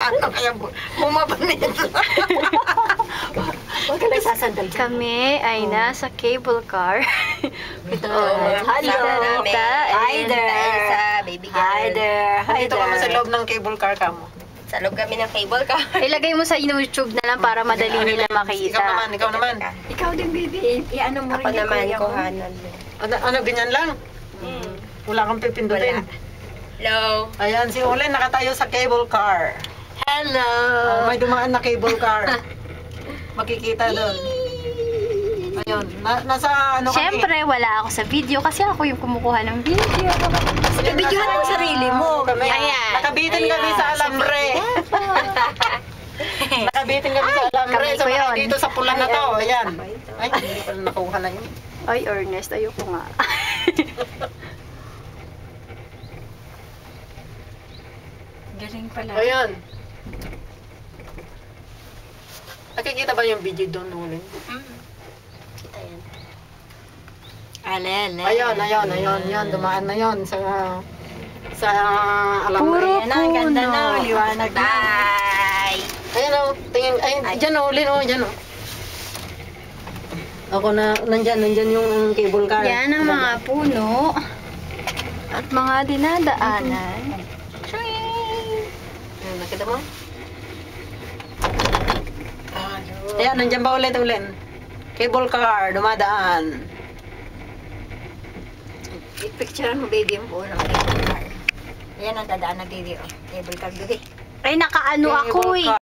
paano kaya bumaba nito? Huwag ka nagsasandal dyan. Kami ay nasa cable car. Ito. Hello. Hi there. Sa baby girl. Hi there. Hi Dito kami there. sa loob ng cable car ka mo. Sa loob kami ng cable car. Ilagay mo sa YouTube na lang para madali nila makita. Ikaw naman. Ikaw din, baby. I-ano mo Ako rin yung naman, kuya mo. kuhanan. Ano, ganyan lang? Wala kang pipindutin. Hello. Ayan, si Olen nakatayo sa cable car. Hello. May dumaan na cable car. Makikita doon. Ayun, nasa ano kami? Siyempre, wala ako sa video kasi ako yung kumukuha ng video. Ibidyohan ang sarili mo. Ayan. Nakabitin kami sa alambre. Nakabitin kami sa alambre. Kamay So, ko yun. dito sa pula na to. Ayan. Ay, hindi pala nakuha na yun. Ay, Ernest, ayoko nga. Galing pala. Ayan. Nakikita ba yung video doon, Olen? Kita yan. Alele. Ayun. Yan, dumaan na yon sa alambre. Puro Ayan na, ang ganda na. puno. Liwanag na. Bye! Ayan o, tingin, ay, dyan o, Lin o, dyan o. Ako na, nandyan yung cable car. Yan ang mga puno at mga dinadaanan. Ayan, nakita mo? Ayan, nandyan ba ulit, Ulen? Cable car, dumadaan. I-picturean mo, baby, yung buo ng cable car. Ayan ang dadaan na baby. Cable car, baby. Ay, nakaano ako Cable eh. car.